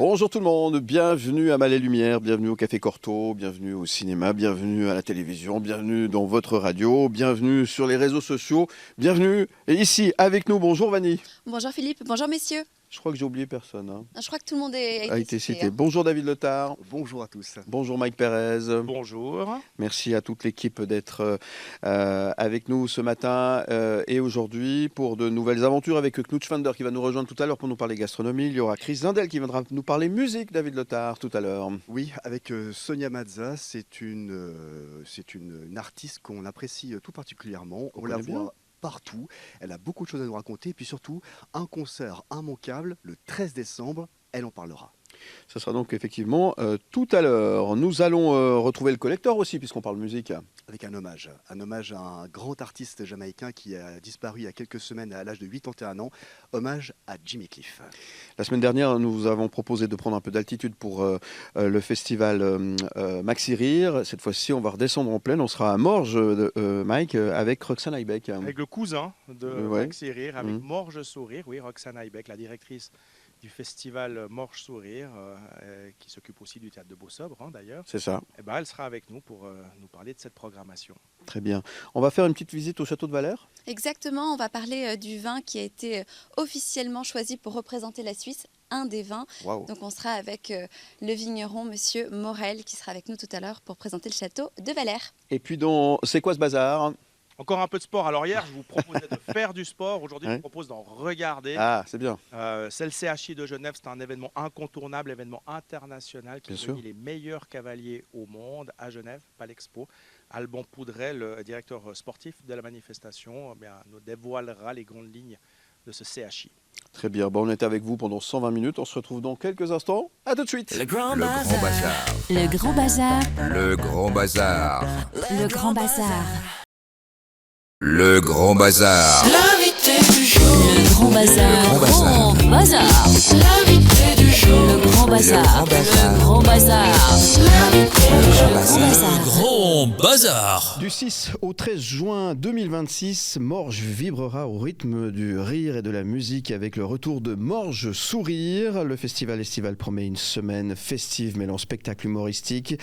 Bonjour tout le monde, bienvenue à Mal et Lumière, bienvenue au Café Cortot, bienvenue au cinéma, bienvenue à la télévision, bienvenue dans votre radio, bienvenue sur les réseaux sociaux, bienvenue et ici avec nous. Bonjour Vanny. Bonjour Philippe, bonjour messieurs. Je crois que j'ai oublié personne. Hein. Je crois que tout le monde a été cité. Hein. Bonjour David Letard. Bonjour à tous. Bonjour Mike Perez. Bonjour. Merci à toute l'équipe d'être avec nous ce matin et aujourd'hui pour de nouvelles aventures avec Knut Schwander qui va nous rejoindre tout à l'heure pour nous parler gastronomie. Il y aura Chris Zindel qui viendra nous parler musique, David Letard, tout à l'heure. Oui, avec Sonia Mazza, c'est une artiste qu'on apprécie tout particulièrement. On la voit partout, elle a beaucoup de choses à nous raconter et puis surtout un concert immanquable le 13 décembre, elle en parlera. Ce sera donc effectivement tout à l'heure. Nous allons retrouver le collector aussi puisqu'on parle musique. Avec un hommage à un grand artiste jamaïcain qui a disparu il y a quelques semaines à l'âge de 81 ans. Hommage à Jimmy Cliff. La semaine dernière, nous avons proposé de prendre un peu d'altitude pour le festival Maxi Rire. Cette fois-ci, on va redescendre en plaine. On sera à Morges, Mike, avec Roxane Aybeck. Avec le cousin de Maxi Rire, avec Morges Sourire, oui, Roxane Aybeck, la directrice du festival Morges Sourire, qui s'occupe aussi du théâtre de Beau-Sobre, hein, d'ailleurs. C'est ça. Et ben, elle sera avec nous pour nous parler de cette programmation. Très bien. On va faire une petite visite au château de Valère. Exactement, on va parler du vin qui a été officiellement choisi pour représenter la Suisse, un des vins. Wow. Donc on sera avec le vigneron, monsieur Morel, qui sera avec nous tout à l'heure pour présenter le château de Valère. Et puis, c'est quoi ce bazar ? Encore un peu de sport. Alors hier, je vous proposais de faire du sport. Aujourd'hui, je vous propose d'en regarder. Ah, c'est bien. C'est le CHI de Genève. C'est un événement incontournable, événement international qui réunit les meilleurs cavaliers au monde à Genève, pas l'Expo. Alban Poudret, le directeur sportif de la manifestation, nous dévoilera les grandes lignes de ce CHI. Très bien. Bon, on est avec vous pendant 120 minutes. On se retrouve dans quelques instants. À tout de suite. Le Grand Bazar. Le Grand Bazar. Le Grand Bazar. Le Grand Bazar. Le Grand Bazar. L'invité du jour. Le Grand Bazar. Le Grand Bazar. L'invité du jour. Le Grand Bazar. Le Grand Bazar. Le Grand Bazar. Le Grand Bazar. Du 6 au 13 juin 2026, Morges vibrera au rythme du rire et de la musique avec le retour de Morges Sourire. Le festival estival promet une semaine festive mêlant spectacle humoristique,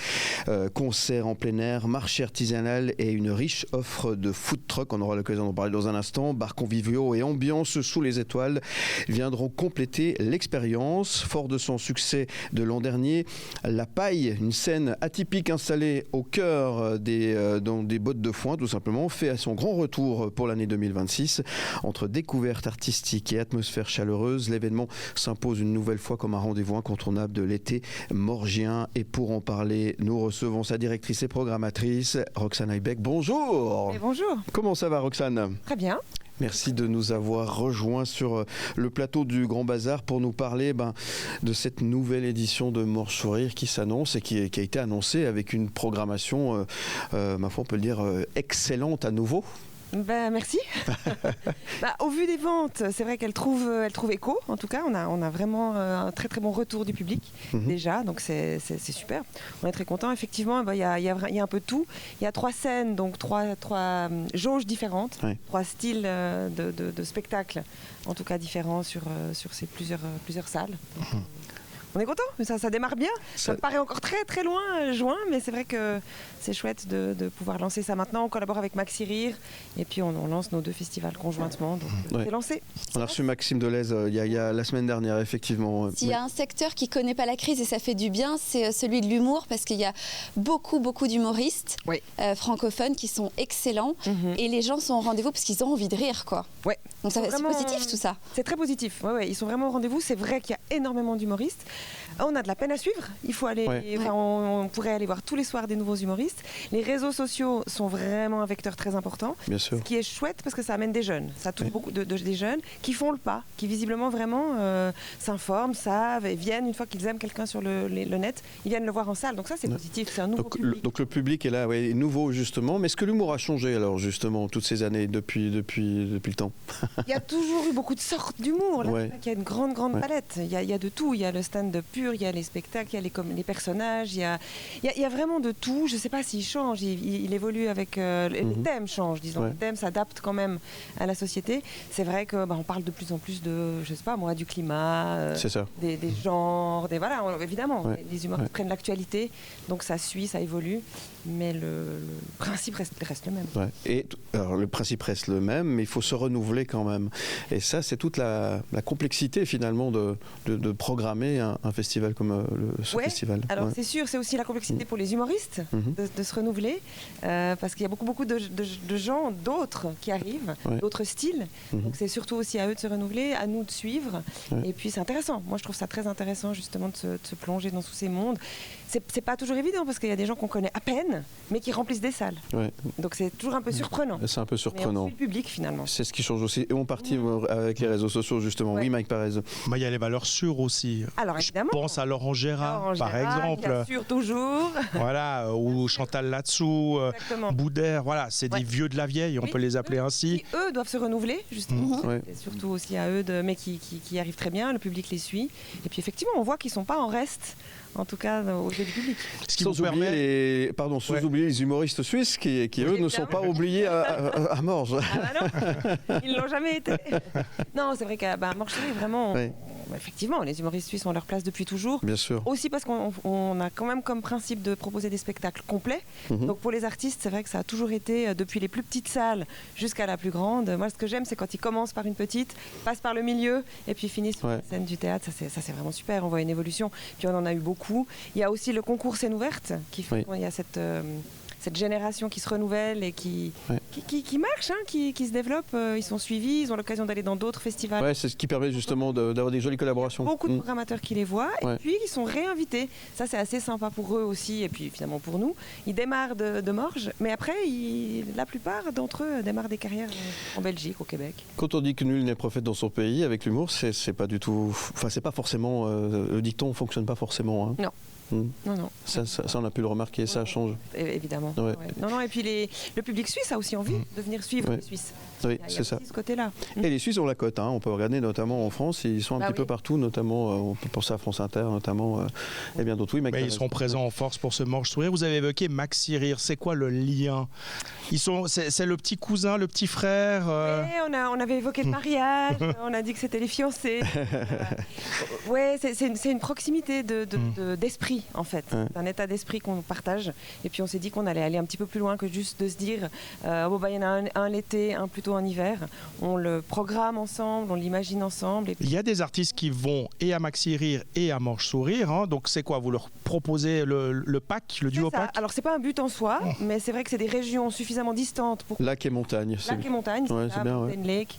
concerts en plein air, marché artisanal et une riche offre de food truck. On aura l'occasion d'en parler dans un instant. Bars conviviaux et ambiance sous les étoiles viendront compléter l'expérience. Fort de son succès de l'an dernier, La Paille, une scène atypique installée au cœur dans des bottes de foin, tout simplement, fait à son grand retour pour l'année 2026. Entre découverte artistique et atmosphère chaleureuse, l'événement s'impose une nouvelle fois comme un rendez-vous incontournable de l'été morgien. Et pour en parler, nous recevons sa directrice et programmatrice, Roxane Aybeck. Bonjour. Et bonjour. Comment ça va, Roxane ? Très bien. Merci de nous avoir rejoints sur le plateau du Grand Bazar pour nous parler de cette nouvelle édition de Morges Sourire qui s'annonce et qui a été annoncée avec une programmation, ma foi, on peut le dire, excellente à nouveau. Merci. Au vu des ventes, c'est vrai qu'elle trouve écho. En tout cas, on a vraiment un très très bon retour du public déjà, donc c'est super. On est très content. Effectivement, il y a un peu de tout. Il y a 3 scènes, donc trois jauges différentes, 3 styles de spectacles, en tout cas différents sur ces plusieurs salles. Donc, on est content, mais ça démarre bien. Ça me paraît encore très très loin, juin, mais c'est vrai que c'est chouette de pouvoir lancer ça maintenant. On collabore avec Maxi Rire et puis on lance nos 2 festivals conjointement. Donc c'est lancé. On a reçu Maxime Delez il y a la semaine dernière, effectivement. S'il y a un secteur qui ne connaît pas la crise et ça fait du bien, c'est celui de l'humour parce qu'il y a beaucoup d'humoristes francophones qui sont excellents et les gens sont au rendez-vous parce qu'ils ont envie de rire, quoi. Ouais. Donc c'est positif tout ça. C'est très positif. Ouais, ils sont vraiment au rendez-vous. C'est vrai qu'il y a énormément d'humoristes. On a de la peine à suivre. Il faut aller. On pourrait aller voir tous les soirs des nouveaux humoristes. Les réseaux sociaux sont vraiment un vecteur très important. Bien sûr. Ce qui est chouette parce que ça amène des jeunes. Ça touche beaucoup des jeunes qui font le pas, qui visiblement vraiment s'informent, savent et viennent une fois qu'ils aiment quelqu'un sur le net. Ils viennent le voir en salle. Donc ça c'est positif. C'est un nouveau public. Donc le public est là, nouveau justement. Mais est-ce que l'humour a changé alors justement toutes ces années depuis le temps? Il y a toujours eu beaucoup de sortes d'humour. Il y a une grande palette. Il y a de tout. Il y a le stand week-end pur, il y a les spectacles, il y a les personnages, il y a vraiment de tout. Je ne sais pas s'il change, il évolue avec... les thèmes changent, disons. Les thèmes s'adaptent quand même à la société. C'est vrai qu'on parle de plus en plus de, je sais pas moi, du climat, des genres, voilà, évidemment, les humoristes prennent l'actualité, donc ça suit, ça évolue, mais le principe reste le même. Ouais. Et alors, le principe reste le même, mais il faut se renouveler quand même. Et ça, c'est toute la complexité finalement de programmer un festival comme ce festival. Alors c'est sûr, c'est aussi la complexité pour les humoristes de se renouveler, parce qu'il y a beaucoup de gens, d'autres qui arrivent, d'autres styles. Donc c'est surtout aussi à eux de se renouveler, à nous de suivre. Et puis c'est intéressant. Moi je trouve ça très intéressant justement de se plonger dans tous ces mondes. C'est pas toujours évident parce qu'il y a des gens qu'on connaît à peine, mais qui remplissent des salles. Donc c'est toujours un peu surprenant. C'est un peu surprenant. Mais on suit le public finalement. C'est ce qui change aussi. Et on partit avec les réseaux sociaux justement. Oui, Mike Parez. Il y a les valeurs sûres aussi. Alors évidemment. Je pense à Laurent Gérard, par exemple. Bien sûr, toujours. Voilà, ou Chantal Latsou, Boudère. Voilà, c'est des vieux de la vieille, on peut les appeler ainsi. Qui, eux, doivent se renouveler, justement. C'est surtout aussi à eux, mais qui y arrivent très bien. Le public les suit. Et puis effectivement, on voit qu'ils ne sont pas en reste. En tout cas, aux yeux du public. Sans oublier les humoristes suisses qui eux, ne sont pas oubliés à Morges. Ah bah non, ils ne l'ont jamais été. Non, c'est vrai qu'à Morges, vraiment... Effectivement, les humoristes suisses ont leur place depuis toujours. Bien sûr. Aussi parce qu'on a quand même comme principe de proposer des spectacles complets. Donc pour les artistes, c'est vrai que ça a toujours été depuis les plus petites salles jusqu'à la plus grande. Moi, ce que j'aime, c'est quand ils commencent par une petite, passent par le milieu et puis finissent sur la scène du théâtre. Ça, c'est vraiment super. On voit une évolution. Puis on en a eu beaucoup. Il y a aussi le concours Scène ouverte qui fait qu'il y a cette génération qui se renouvelle et qui marche, qui se développe. Ils sont suivis, ils ont l'occasion d'aller dans d'autres festivals. Ouais, c'est ce qui permet justement d'avoir des jolies collaborations. Beaucoup de programmateurs qui les voient et puis ils sont réinvités. Ça, c'est assez sympa pour eux aussi et puis finalement pour nous. Ils démarrent de Morges, mais après, la plupart d'entre eux démarrent des carrières en Belgique, au Québec. Quand on dit que nul n'est prophète dans son pays, avec l'humour, c'est pas du tout... Enfin, c'est pas forcément... le dicton ne fonctionne pas forcément. Hein. Non. Non. Ça, on a pu le remarquer, ça change. Évidemment. Non, et puis le public suisse a aussi envie de venir suivre les Suisses. Oui, c'est ça. Ce côté-là. Et les Suisses ont la cote, hein. On peut regarder notamment en France, ils sont un petit peu partout, notamment, on peut penser à France Inter, notamment, et bien d'autres. Oui, ils seront présents en force pour ce Morges Sourire. Vous avez évoqué Maxi Rire, c'est quoi le lien? C'est le petit cousin, le petit frère Oui, on avait évoqué le mariage, on a dit que c'était les fiancés. C'est une proximité d'esprit. En fait, c'est un état d'esprit qu'on partage et puis on s'est dit qu'on allait aller un petit peu plus loin que juste de se dire il y en a un l'été, un plutôt en hiver. On le programme ensemble, on l'imagine ensemble. Il y a des artistes qui vont et à Maxi Rire et à Morges Sourire, hein. Donc c'est quoi? Vous leur proposez le pack, le duo pack? Alors c'est pas un but en soi, mais c'est vrai que c'est des régions suffisamment distantes pour... Lac et montagne. Lac et montagne, c'est bien. Lake.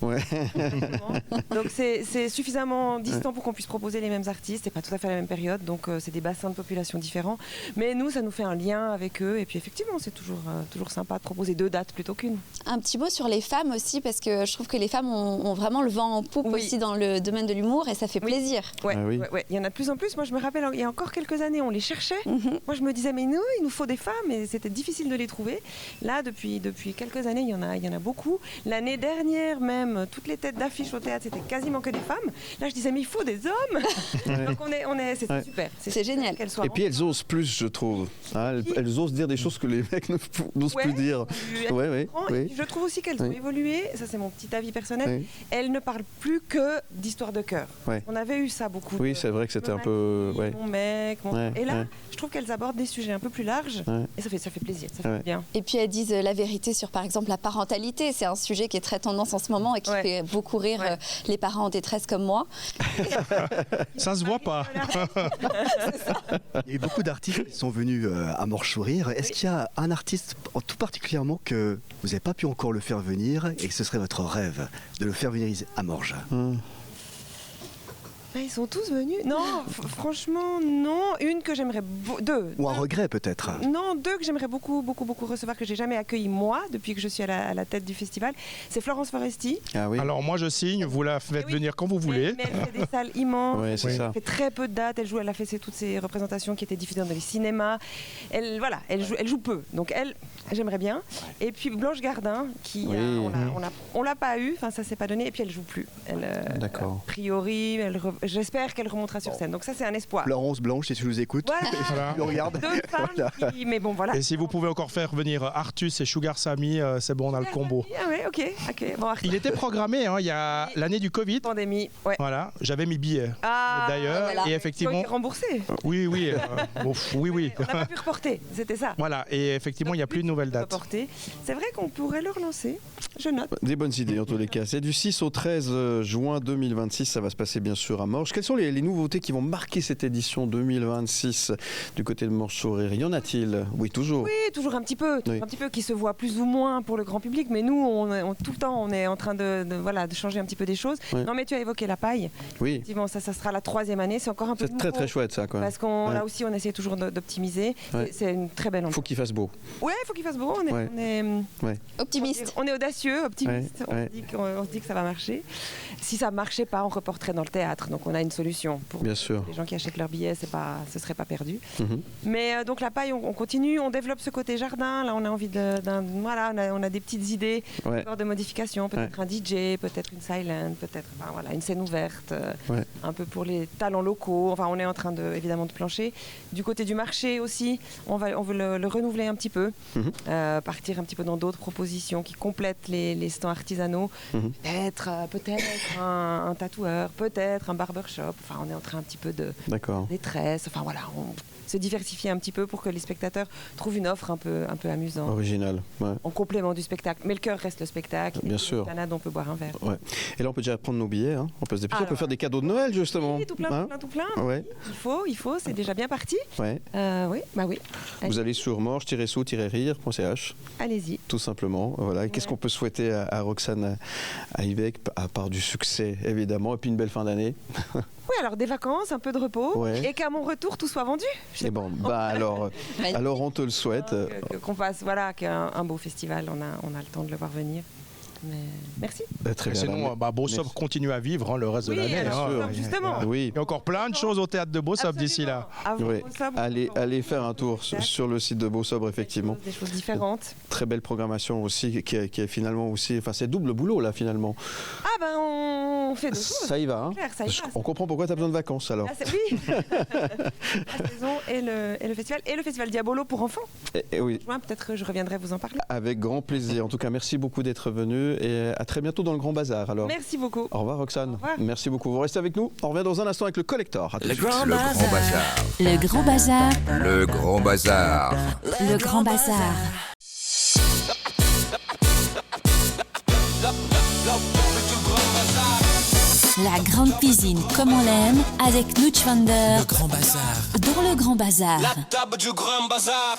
Donc c'est suffisamment distant pour qu'on puisse proposer les mêmes artistes. C'est pas tout à fait la même période, donc c'est des bassins de population différents, mais nous ça nous fait un lien avec eux et puis effectivement c'est toujours sympa de proposer 2 dates plutôt qu'une. Un petit mot sur les femmes aussi parce que je trouve que les femmes ont vraiment le vent en poupe aussi dans le domaine de l'humour et ça fait plaisir. Il y en a de plus en plus. Moi je me rappelle il y a encore quelques années on les cherchait. Moi je me disais mais nous il nous faut des femmes et c'était difficile de les trouver. Là depuis quelques années il y en a beaucoup. L'année dernière même toutes les têtes d'affiche au théâtre c'était quasiment que des femmes. Là je disais mais il faut des hommes. Donc c'est super. C'est génial. Et puis elles osent plus, je trouve. Elles osent dire des choses que les mecs n'osent plus dire. Je trouve aussi qu'elles ont évolué. Ça, c'est mon petit avis personnel. Elles ne parlent plus que d'histoire de cœur. On avait eu ça beaucoup. Oui, c'est vrai que c'était un peu... Mon mec, Et là, je trouve qu'elles abordent des sujets un peu plus larges. Et ça fait plaisir, ça fait bien. Et puis elles disent la vérité sur, par exemple, la parentalité. C'est un sujet qui est très tendance en ce moment et qui fait beaucoup rire les parents en détresse comme moi. Ça se voit pas. Il y a eu beaucoup d'artistes qui sont venus à Morges Sourire. Est-ce qu'il y a un artiste tout particulièrement que vous n'avez pas pu encore le faire venir et que ce serait votre rêve de le faire venir à Morges? Ils sont tous venus. Non, franchement, non. Une que j'aimerais... 2. Ou un regret peut-être? Non, 2 que j'aimerais beaucoup recevoir, que j'ai jamais accueilli moi, depuis que je suis à la tête du festival. C'est Florence Foresti. Ah oui. Alors moi je signe, vous la faites venir quand vous voulez. Mais elle fait des salles immenses. Elle fait très peu de dates. Elle a fait toutes ces représentations qui étaient diffusées dans les cinémas. Elle joue peu. Donc elle, j'aimerais bien. Et puis Blanche Gardin, on l'a pas eu. Enfin ça s'est pas donné. Et puis elle joue plus. D'accord. A priori, j'espère qu'elle remontera sur scène. Donc ça, c'est un espoir. Florence Blanche, si tu nous écoutes, voilà. tu regardes. Deux femmes mais bon, voilà. Et si vous pouvez encore faire venir Artus et Sugar Sammy, c'est bon, on a le combo. Ah ouais, ok. Bon, il était programmé, il y a l'année du Covid. Pandémie, ouais. Voilà, j'avais mes billets d'ailleurs. Voilà. Et effectivement. Ils ont été remboursés. Oui. oui. On n'a pas pu reporter, c'était ça. Voilà, et effectivement, il n'y a plus de nouvelles dates. C'est vrai qu'on pourrait le relancer. Je note. Des bonnes idées en tous les cas. C'est du 6 au 13 juin 2026. Ça va se passer bien sûr à Morges. Quelles sont les nouveautés qui vont marquer cette édition 2026 du côté de Morges Sourire? Y en a-t-il? Oui, toujours. Oui, toujours un petit peu. Un petit peu qui se voit plus ou moins pour le grand public. Mais nous, tout le temps, on est en train de changer un petit peu des choses. Oui. Non, mais tu as évoqué la paille. Oui. Effectivement, ça sera la 3e année. C'est encore un peu C'est très très chouette ça. Parce qu'on là aussi, on essaie toujours d'optimiser. C'est une très belle. Il faut qu'il fasse beau. Oui, il faut qu'il fasse beau. On est optimiste. On est audacieux, optimiste. On se dit que ça va marcher. Si ça ne marchait pas, on reporterait dans le théâtre. Donc on a une solution pour les gens qui achètent leurs billets. Ce ne serait pas perdu. Mais donc la paille, on continue. On développe ce côté jardin. Là, on a envie on a des petites idées de modifications. Peut-être un DJ, peut-être une silent, peut-être une scène ouverte. Un peu pour les talents locaux. Enfin, on est en train évidemment de plancher. Du côté du marché aussi, on veut le renouveler un petit peu. Partir un petit peu dans d'autres propositions qui complètent les stands artisanaux. Peut-être un tatoueur, peut-être un barbershop. Enfin, on est en train un petit peu des tresses. Enfin voilà, se diversifier un petit peu pour que les spectateurs trouvent une offre un peu amusante. Originale. En complément du spectacle. Mais le cœur reste le spectacle. Bien sûr. On peut boire un verre. Et là, on peut déjà prendre nos billets. On peut se dépêcher. On peut faire des cadeaux de Noël, justement. Oui, tout plein. Il faut. C'est déjà bien parti. Oui. Vous allez sur morges-sou-rire.ch. Allez-y. Tout simplement. Voilà. Qu'est-ce qu'on peut souhaiter à Roxane Aivec, à part du succès, évidemment, et puis une belle fin d'année? Oui, alors des vacances, un peu de repos, et qu'à mon retour, tout soit vendu. Et bon, alors on te le souhaite. Qu'on fasse, qu'un beau festival, on a le temps de le voir venir. Mais merci. Très bien. Sinon, Beausobre continue à vivre le reste de l'année. Justement. Oui. Il y a encore plein de choses au théâtre de Beausobre d'ici là. Allez faire un tour sur le site de Beausobre, effectivement. Des choses différentes. Très belle programmation aussi, qui est finalement aussi... Enfin, c'est double boulot, là, finalement. On fait deux choses. Ça y va, On comprend pourquoi tu as besoin de vacances, alors. Oui. La saison et le festival. Et le festival Diabolo pour enfants. Oui. Peut-être que je reviendrai vous en parler. Avec grand plaisir. En tout cas, merci beaucoup d'être venu. Et à très bientôt dans le Grand Bazar. Alors. Merci beaucoup. Au revoir Roxane. Au revoir. Merci beaucoup. Vous restez avec nous. On revient dans un instant avec le collector. Le Grand Bazar. Le Grand Bazar. Le Grand Bazar. Le Grand Bazar. La grande cuisine comme on l'aime avec Nutschwander. Le Grand Bazar. Dans le Grand Bazar. La table du Grand Bazar.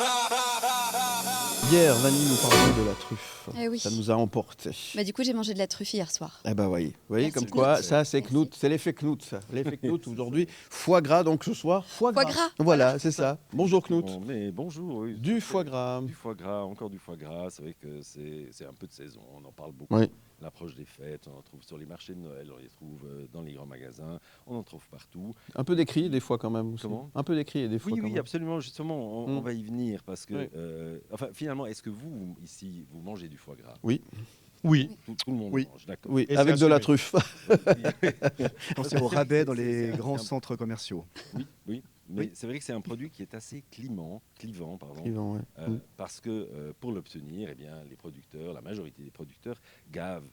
Hier, Vanille nous parlait de la truffe. Oui. Ça nous a emporté. Du coup, j'ai mangé de la truffe hier soir. Oui. Vous voyez, Merci comme quoi, Knut. ça, c'est Knut. C'est l'effet Knut, ça. L'effet Knut, aujourd'hui, foie gras, donc ce soir, foie gras. Voilà, c'est ça. Bonjour Knut. Bonjour. Oui. Du foie gras. Du foie gras, encore du foie gras. C'est vrai que c'est un peu de saison. On en parle beaucoup. Oui. L'approche des fêtes, on en trouve sur les marchés de Noël, on les trouve dans les grands magasins, on en trouve partout. Un peu décrié des fois quand même. Aussi. Comment ? Un peu décrié des fois. Oui, absolument. Justement, on va y venir parce que, finalement, est-ce que vous, ici, vous mangez du foie gras ? Oui. Oui. Tout le monde mange, d'accord. Oui, avec de la truffe. Quand c'est au rabais dans les grands centres commerciaux. Oui. Mais c'est vrai que c'est un produit qui est assez clivant, parce que pour l'obtenir, la majorité des producteurs gavent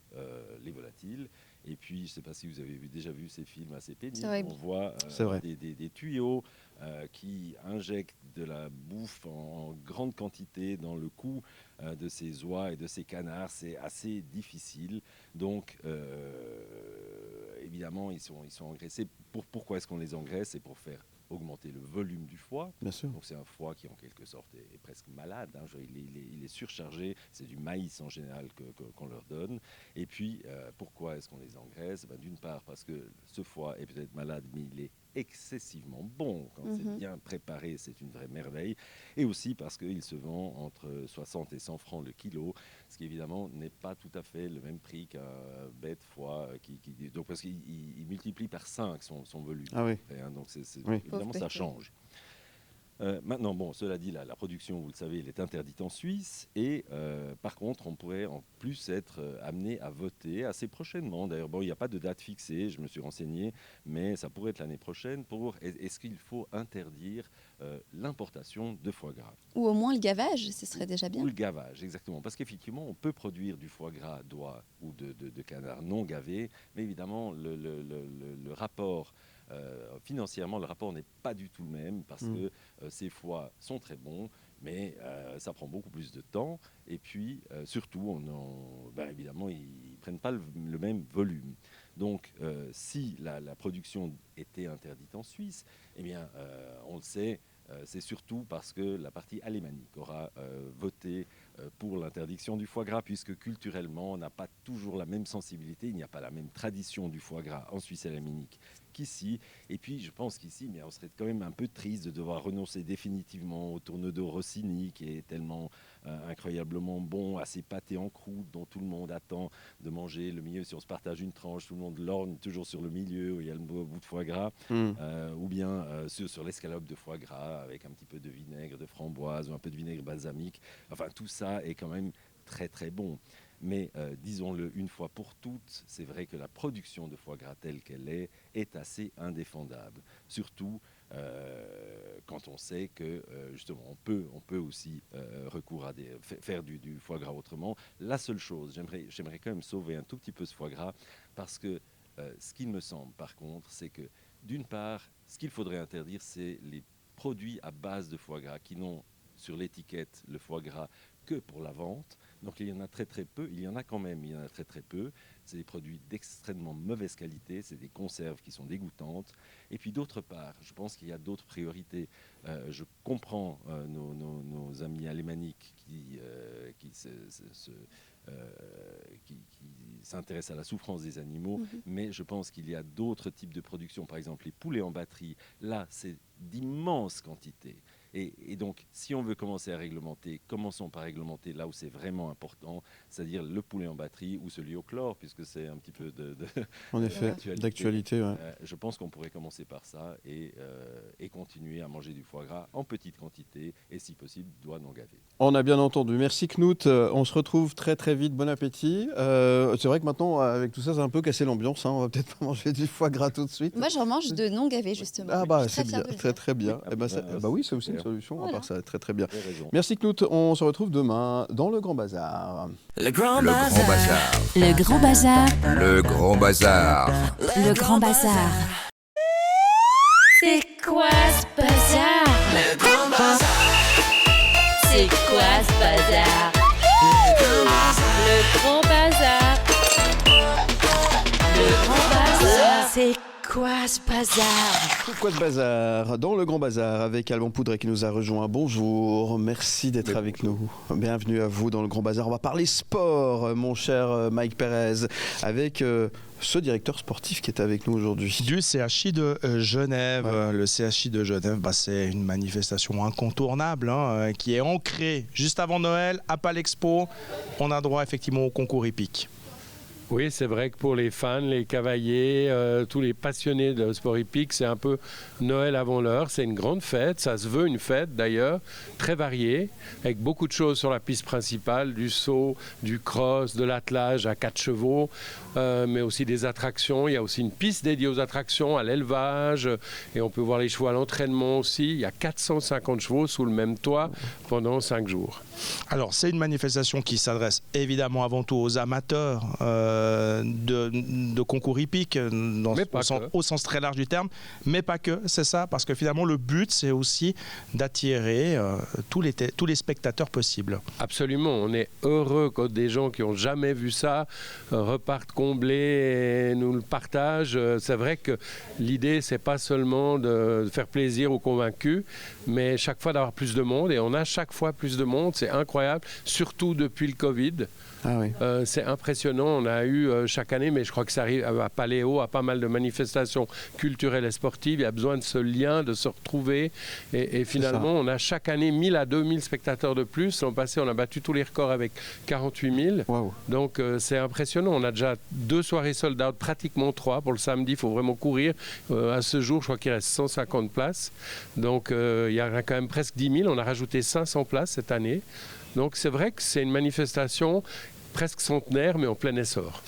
les volatiles. Et puis, je ne sais pas si vous avez déjà vu ces films assez pénibles. On voit des tuyaux qui injectent de la bouffe en grande quantité dans le cou de ces oies et de ces canards. C'est assez difficile. Donc, évidemment, ils sont engraissés. Pourquoi est-ce qu'on les engraisse ? C'est pour faire augmenter le volume du foie. Bien sûr. Donc c'est un foie qui en quelque sorte est presque malade, il est surchargé, c'est du maïs en général qu'on leur donne. Et puis pourquoi est-ce qu'on les engraisse ? D'une part parce que ce foie est peut-être malade, mais il est excessivement bon. Quand c'est bien préparé, c'est une vraie merveille. Et aussi parce qu'il se vend entre 60 et 100 francs le kilo, ce qui évidemment n'est pas tout à fait le même prix qu'un bête foie, donc parce qu'il multiplie par 5 son volume. Ah oui. Donc évidemment, ça change. Maintenant, bon, cela dit, la production, vous le savez, elle est interdite en Suisse. Et par contre, on pourrait en plus être amené à voter assez prochainement. D'ailleurs, bon, il n'y a pas de date fixée, je me suis renseigné, mais ça pourrait être l'année prochaine. Est-ce qu'il faut interdire l'importation de foie gras? Ou au moins le gavage, ce serait déjà bien. Ou le gavage, exactement. Parce qu'effectivement, on peut produire du foie gras d'oie ou de canard non gavé, mais évidemment, le rapport... financièrement, le rapport n'est pas du tout le même parce que ces foies sont très bons, mais ça prend beaucoup plus de temps. Et puis, surtout, évidemment, ils ne prennent pas le même volume. Donc, si la production était interdite en Suisse, eh bien, on le sait, c'est surtout parce que la partie alémanique aura voté pour l'interdiction du foie gras, puisque culturellement, on n'a pas toujours la même sensibilité, il n'y a pas la même tradition du foie gras en Suisse alémanique qu'ici. Et puis, je pense qu'ici, on serait quand même un peu triste de devoir renoncer définitivement au tournedos Rossini, qui est tellement incroyablement bon, assez pâté en croûte, dont tout le monde attend de manger le milieu. Si on se partage une tranche, tout le monde lorgne toujours sur le milieu où il y a le bout de foie gras, ou bien sur l'escalope de foie gras avec un petit peu de vinaigre de framboise ou un peu de vinaigre balsamique. Enfin, tout ça est quand même très très bon. Mais disons-le une fois pour toutes, c'est vrai que la production de foie gras telle qu'elle est assez indéfendable. Surtout quand on sait que justement on peut aussi recourir à faire du foie gras autrement. La seule chose, j'aimerais quand même sauver un tout petit peu ce foie gras, parce que ce qu'il me semble par contre, c'est que d'une part, ce qu'il faudrait interdire, c'est les produits à base de foie gras qui n'ont sur l'étiquette le foie gras que pour la vente. Donc il y en a très très peu, il y en a quand même, il y en a très très peu. C'est des produits d'extrêmement mauvaise qualité, c'est des conserves qui sont dégoûtantes. Et puis d'autre part, je pense qu'il y a d'autres priorités. Je comprends nos amis alémaniques qui s'intéressent à la souffrance des animaux, mais je pense qu'il y a d'autres types de production. Par exemple, les poulets en batterie, là, c'est d'immenses quantités. Et donc, si on veut commencer à réglementer, commençons par réglementer là où c'est vraiment important, c'est-à-dire le poulet en batterie ou celui au chlore, puisque c'est un petit peu en effet, d'actualité. Ouais. Je pense qu'on pourrait commencer par ça et continuer à manger du foie gras en petite quantité et, si possible, d'oie non gavée. On a bien entendu. Merci Knut. On se retrouve très très vite. Bon appétit. C'est vrai que maintenant, avec tout ça, c'est un peu cassé l'ambiance. On va peut-être pas manger du foie gras tout de suite. Moi, j'en mange de non gavé, justement. Ah bah c'est bien, très très bien. Oui, c'est aussi une solution. Voilà. À part ça, très très bien. Merci Knut. On se retrouve demain dans le Grand Bazar. Le Grand Bazar. Le Grand Bazar. Le Grand Bazar. Le Grand Bazar. C'est quoi ce bazar? Le Grand Bazar. C'est quoi ce bazar? Le Grand Bazar. Le Grand Bazar. C'est quoi ce bazar? Pourquoi ce bazar? Dans le Grand Bazar avec Alban Poudret qui nous a rejoint. Bonjour, merci d'être avec nous. Bienvenue à vous dans le Grand Bazar. On va parler sport, mon cher Mike Pérez, avec ce directeur sportif qui est avec nous aujourd'hui. Du CHI de Genève. Ouais. Le CHI de Genève, c'est une manifestation incontournable qui est ancrée juste avant Noël à Palexpo. On a droit effectivement au concours hippique. Oui, c'est vrai que pour les fans, les cavaliers, tous les passionnés de sport hippique, c'est un peu Noël avant l'heure. C'est une grande fête, ça se veut une fête d'ailleurs, très variée, avec beaucoup de choses sur la piste principale, du saut, du cross, de l'attelage à 4 chevaux, mais aussi des attractions. Il y a aussi une piste dédiée aux attractions, à l'élevage, et on peut voir les chevaux à l'entraînement aussi. Il y a 450 chevaux sous le même toit pendant 5 jours. Alors, c'est une manifestation qui s'adresse évidemment avant tout aux amateurs de concours hippiques au sens très large du terme, mais pas que, c'est ça, parce que finalement le but c'est aussi d'attirer tous les spectateurs possibles. Absolument, on est heureux quand des gens qui n'ont jamais vu ça repartent comblés et nous le partagent. C'est vrai que l'idée c'est pas seulement de faire plaisir aux convaincus, mais chaque fois d'avoir plus de monde, et on a chaque fois plus de monde, c'est incroyable, surtout depuis le Covid. Ah oui. C'est impressionnant, on a eu chaque année, mais je crois que ça arrive à Paléo, à pas mal de manifestations culturelles et sportives. Il y a besoin de ce lien, de se retrouver. Et finalement, on a chaque année 1000 à 2000 spectateurs de plus. L'an passé, on a battu tous les records avec 48 000. Wow. Donc c'est impressionnant. On a déjà 2 soirées sold out, pratiquement 3 pour le samedi. Il faut vraiment courir. À ce jour, je crois qu'il reste 150 places. Donc il y en a quand même presque 10 000. On a rajouté 500 places cette année. Donc c'est vrai que c'est une manifestation presque centenaire, mais en plein essor.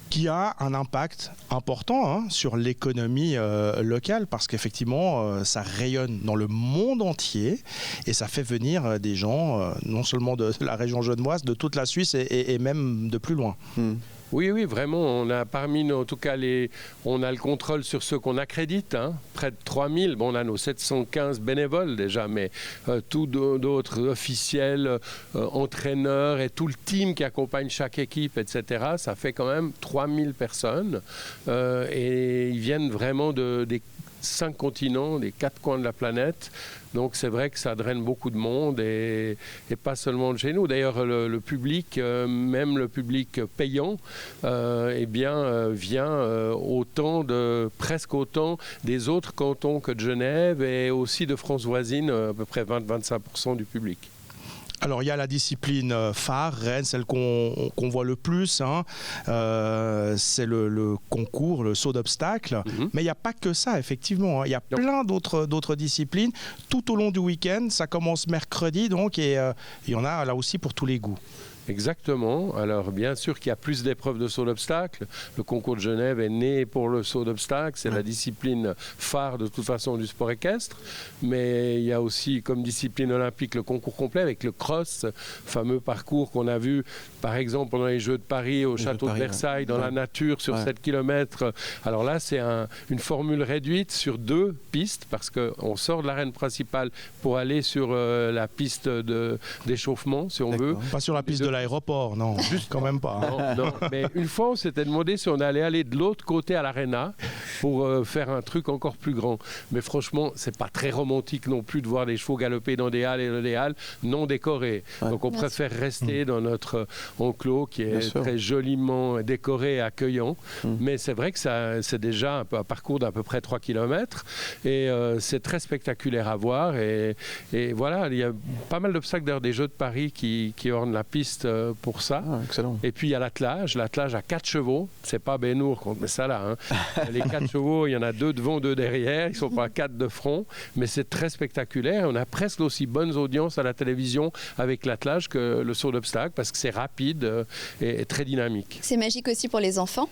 Qui a un impact important sur l'économie locale, parce qu'effectivement, ça rayonne dans le monde entier et ça fait venir des gens, non seulement de la région genevoise, de toute la Suisse et même de plus loin. Oui, vraiment, on a parmi nous, en tout cas, on a le contrôle sur ceux qu'on accrédite, près de 3000. Bon, on a nos 715 bénévoles déjà, mais tous d'autres officiels, entraîneurs et tout le team qui accompagne chaque équipe, etc., ça fait quand même 3000 personnes. Et ils viennent vraiment des 5 continents, des 4 coins de la planète. Donc c'est vrai que ça draine beaucoup de monde et pas seulement de chez nous. D'ailleurs, le public, même le public payant, vient presque autant des autres cantons que de Genève et aussi de France voisine, à peu près 20-25% du public. Alors il y a la discipline phare, Rennes, celle qu'on voit le plus, c'est le concours, le saut d'obstacles. Mais il n'y a pas que ça, effectivement. Il y a plein d'autres disciplines. Tout au long du week-end, ça commence mercredi, donc, et il y en a là aussi pour tous les goûts. Exactement. Alors, bien sûr qu'il y a plus d'épreuves de saut d'obstacles. Le concours de Genève est né pour le saut d'obstacles. C'est la discipline phare, de toute façon, du sport équestre. Mais il y a aussi, comme discipline olympique, le concours complet avec le cross, fameux parcours qu'on a vu, par exemple, pendant les Jeux de Paris, au château de Versailles, dans la nature, sur 7 km. Alors là, c'est une formule réduite sur 2 pistes, parce qu'on sort de l'arène principale pour aller sur la piste d'échauffement, si on veut. Pas sur la piste de l'aéroport, non, juste quand même pas. Non. Mais une fois, on s'était demandé si on allait aller de l'autre côté à l'aréna pour faire un truc encore plus grand. Mais franchement, c'est pas très romantique non plus de voir des chevaux galoper dans des halles et dans des halles non décorées. Donc on préfère rester dans notre enclos qui est très joliment décoré et accueillant. Mais c'est vrai que c'est déjà un parcours d'à peu près 3 km et c'est très spectaculaire à voir. Et voilà, il y a pas mal d'obstacles d'ailleurs des Jeux de Paris qui ornent la piste pour ça. Et puis il y a l'attelage à 4 chevaux. C'est pas Benour qu'on met ça là. Les 4 chevaux, il y en a 2 devant, 2 derrière. Ils sont pas 4 de front, mais c'est très spectaculaire. On a presque aussi bonnes audiences à la télévision avec l'attelage que le saut d'obstacle parce que c'est rapide et très dynamique. C'est magique aussi pour les enfants.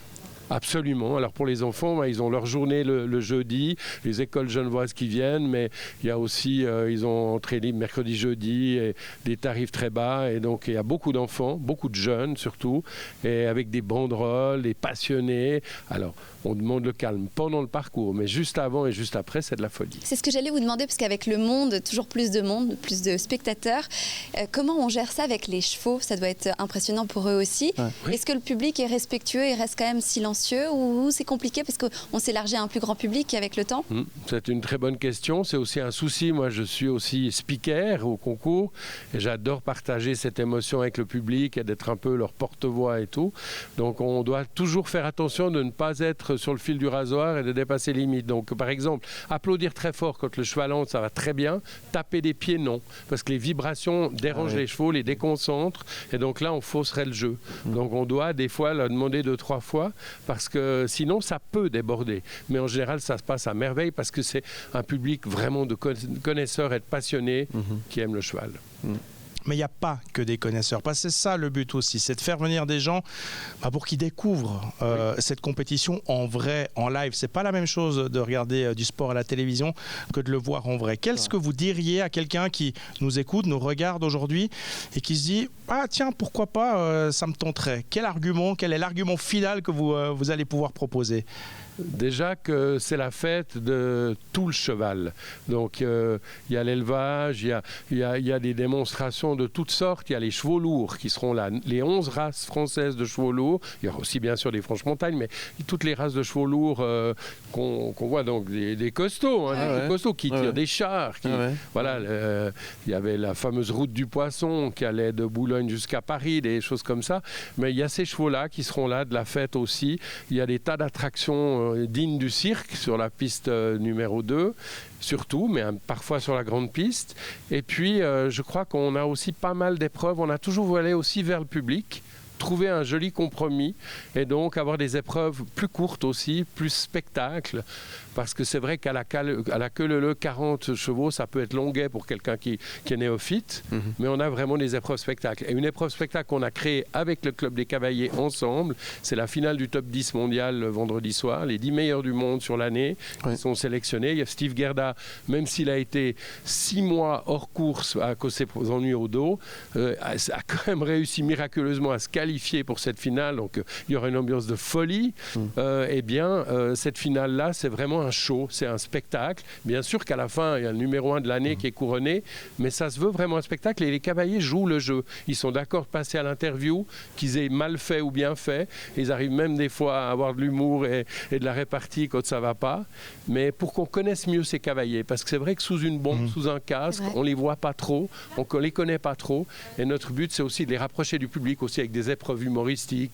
Absolument. Alors pour les enfants, ils ont leur journée le jeudi, les écoles genevoises qui viennent, mais il y a aussi, ils ont entrée libre mercredi, jeudi, et des tarifs très bas. Et donc il y a beaucoup d'enfants, beaucoup de jeunes surtout, et avec des banderoles, des passionnés. Alors on demande le calme pendant le parcours, mais juste avant et juste après, c'est de la folie. C'est ce que j'allais vous demander, parce qu'avec le monde, toujours plus de monde, plus de spectateurs, comment on gère ça avec les chevaux? Ça doit être impressionnant pour eux aussi. Oui. Est-ce que le public est respectueux et reste quand même silencieux ou c'est compliqué parce qu'on s'élargit à un plus grand public avec le temps? C'est une très bonne question. C'est aussi un souci. Moi, je suis aussi speaker au concours et j'adore partager cette émotion avec le public et d'être un peu leur porte-voix et tout. Donc, on doit toujours faire attention de ne pas être sur le fil du rasoir et de dépasser les limites. Donc, par exemple, applaudir très fort quand le cheval entre, ça va très bien. Taper des pieds, non. Parce que les vibrations dérangent les chevaux, les déconcentrent. Et donc là, on fausserait le jeu. Donc, on doit des fois leur demander 2-3 fois parce que sinon, ça peut déborder. Mais en général, ça se passe à merveille parce que c'est un public vraiment de connaisseurs et de passionnés qui aiment le cheval. Mais il n'y a pas que des connaisseurs. Parce que c'est ça le but aussi, c'est de faire venir des gens pour qu'ils découvrent cette compétition en vrai, en live. C'est pas la même chose de regarder du sport à la télévision que de le voir en vrai. Qu'est-ce que vous diriez à quelqu'un qui nous écoute, nous regarde aujourd'hui et qui se dit « Ah tiens, pourquoi pas, ça me tenterait ». Quel est l'argument final que vous allez pouvoir proposer ? Déjà que c'est la fête de tout le cheval. Donc il y a l'élevage, il y a des démonstrations de toutes sortes. Il y a les chevaux lourds qui seront là, les 11 races françaises de chevaux lourds. Il y aura aussi bien sûr des franches-montagnes, mais toutes les races de chevaux lourds qu'on voit, donc des costauds, des costauds qui tirent des chars. Voilà, il y avait la fameuse route du poisson qui allait de Boulogne jusqu'à Paris, des choses comme ça. Mais il y a ces chevaux-là qui seront là de la fête aussi. Il y a des tas d'attractions dignes du cirque sur la piste numéro 2, surtout, mais parfois sur la grande piste. Et puis, je crois qu'on a aussi pas mal d'épreuves. On a toujours voulu aller aussi vers le public, trouver un joli compromis et donc avoir des épreuves plus courtes aussi, plus spectacle. Parce que c'est vrai qu'à la queue leu 40 chevaux, ça peut être longuet pour quelqu'un qui est néophyte, mais on a vraiment des épreuves spectacles. Et une épreuve spectacle qu'on a créée avec le Club des Cavaliers ensemble, c'est la finale du top 10 mondial le vendredi soir, les 10 meilleurs du monde sur l'année qui sont sélectionnés. Il y a Steve Gerda, même s'il a été 6 mois hors course à cause de ses ennuis au dos, a quand même réussi miraculeusement à se qualifier pour cette finale. Donc il y aura une ambiance de folie. Eh bien, cette finale-là, c'est vraiment un show, c'est un spectacle. Bien sûr qu'à la fin, il y a le numéro 1 de l'année qui est couronné, mais ça se veut vraiment un spectacle et les cavaliers jouent le jeu. Ils sont d'accord de passer à l'interview, qu'ils aient mal fait ou bien fait. Ils arrivent même des fois à avoir de l'humour et de la répartie quand ça ne va pas. Mais pour qu'on connaisse mieux ces cavaliers, parce que c'est vrai que sous une bombe, sous un casque, on ne les voit pas trop, on ne les connaît pas trop. Et notre but, c'est aussi de les rapprocher du public, aussi avec des épreuves humoristiques.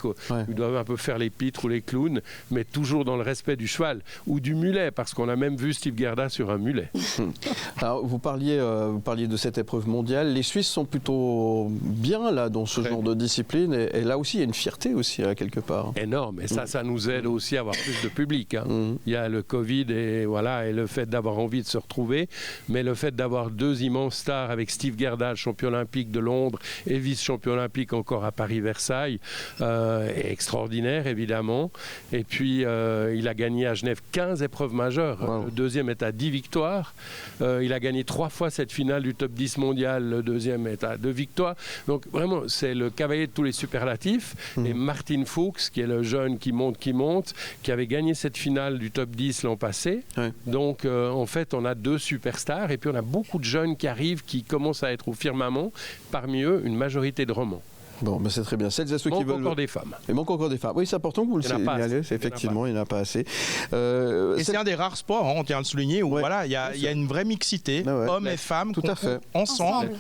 Ils doivent un peu faire les pitres ou les clowns, mais toujours dans le respect du cheval ou du mulet, parce qu'on a même vu Steve Gerda sur un mulet. Alors, vous parliez de cette épreuve mondiale. Les Suisses sont plutôt bien là dans ce genre de discipline, et là aussi il y a une fierté aussi quelque part. Énorme, et ça nous aide aussi à avoir plus de public. Il y a le Covid et le fait d'avoir envie de se retrouver, mais le fait d'avoir 2 immenses stars avec Steve Gerda, champion olympique de Londres et vice-champion olympique encore à Paris-Versailles, est extraordinaire évidemment. Et puis il a gagné à Genève 15 épreuves majeures. Le deuxième est à 10 victoires. Il a gagné 3 fois cette finale du top 10 mondial. Le deuxième est à 2 victoires. Donc vraiment, c'est le cavalier de tous les superlatifs. Et Martin Fuchs, qui est le jeune qui monte, qui avait gagné cette finale du top 10 l'an passé. Donc en fait, on a 2 superstars. Et puis on a beaucoup de jeunes qui arrivent, qui commencent à être au firmament. Parmi eux, une majorité de romans. Bon, mais c'est très bien. Celles et ceux qui veulent. Encore des femmes. Il manque encore des femmes. Oui, c'est important que vous le signalez. Effectivement, il n'y en a pas assez. Et c'est un des rares sports, on tient à le souligner, où voilà, il y a une vraie mixité, hommes et femmes, tout à fait, ensemble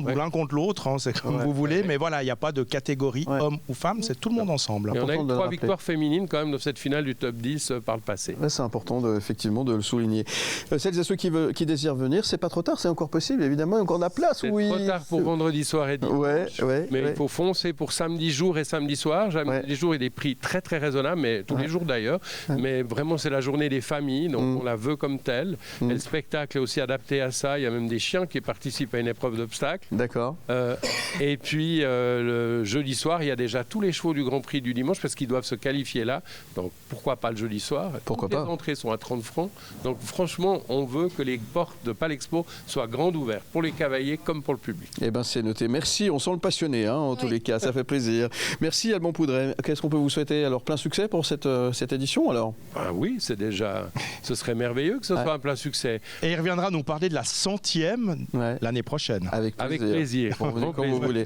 ou l'un contre l'autre, c'est comme vous voulez, mais voilà, il n'y a pas de catégorie homme ou femme, c'est tout le monde ensemble. Et on a eu 3 victoires féminines quand même dans cette finale du top 10 par le passé. C'est important effectivement de le souligner. Celles et ceux qui désirent venir, c'est pas trop tard, c'est encore possible, évidemment, encore de la place. C'est trop tard pour vendredi soir et dimanche. Mais il faut foncer pour samedi jour et samedi soir. Samedi jour, il y a des prix très très raisonnables, mais tous les jours d'ailleurs. Mais vraiment, c'est la journée des familles, donc on la veut comme telle. Et le spectacle est aussi adapté à ça. Il y a même des chiens qui participent à une épreuve d'obstacles. D'accord. Et puis, le jeudi soir, il y a déjà tous les chevaux du Grand Prix du dimanche parce qu'ils doivent se qualifier là. Donc, pourquoi pas le jeudi soir? Pourquoi pas? Les entrées sont à 30 francs. Donc, franchement, on veut que les portes de Palexpo soient grandes ouvertes pour les cavaliers comme pour le public. Eh bien, c'est noté. Merci. On sent le passionné, en tous les cas. Ça fait plaisir. Merci, Alban Poudret. Qu'est-ce qu'on peut vous souhaiter? Alors, plein succès pour cette édition, alors? Oui, ce serait merveilleux que ce soit un plein succès. Et il reviendra nous parler de la 100e l'année prochaine. Avec plaisir. Quand vous voulez.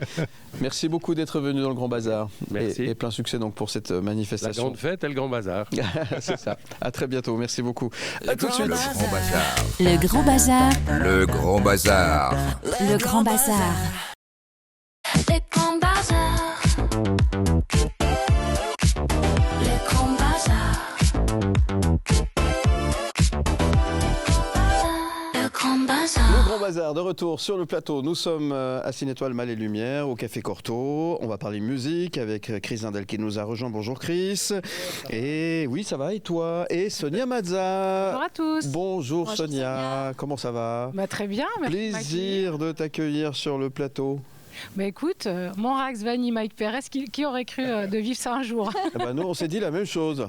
Merci beaucoup d'être venu dans le Grand Bazar. Merci. Et plein succès donc pour cette manifestation. La grande fête et le Grand Bazar. C'est ça. À très bientôt. Merci beaucoup. À tout de suite. Le Grand Bazar. Le Grand Bazar. Le Grand Bazar. Le Grand Bazar. Le Grand Bazar. Le Grand Bazar. Le Grand Bazar. Le Grand Bazar de retour sur le plateau. Nous sommes à Ciné-Étoile Mal et Lumière au Café Cortot. On va parler musique avec Chris Zindel qui nous a rejoint. Bonjour Chris. Et oui, ça va et toi? Et Sonia Mazza. Bonjour à tous. Bonjour Sonia. Comment ça va? Très bien. Merci. Plaisir de t'accueillir sur le plateau. Écoute, Monrax, Vanny, Mike Pérez, qui aurait cru de vivre ça un jour? Nous, on s'est dit la même chose.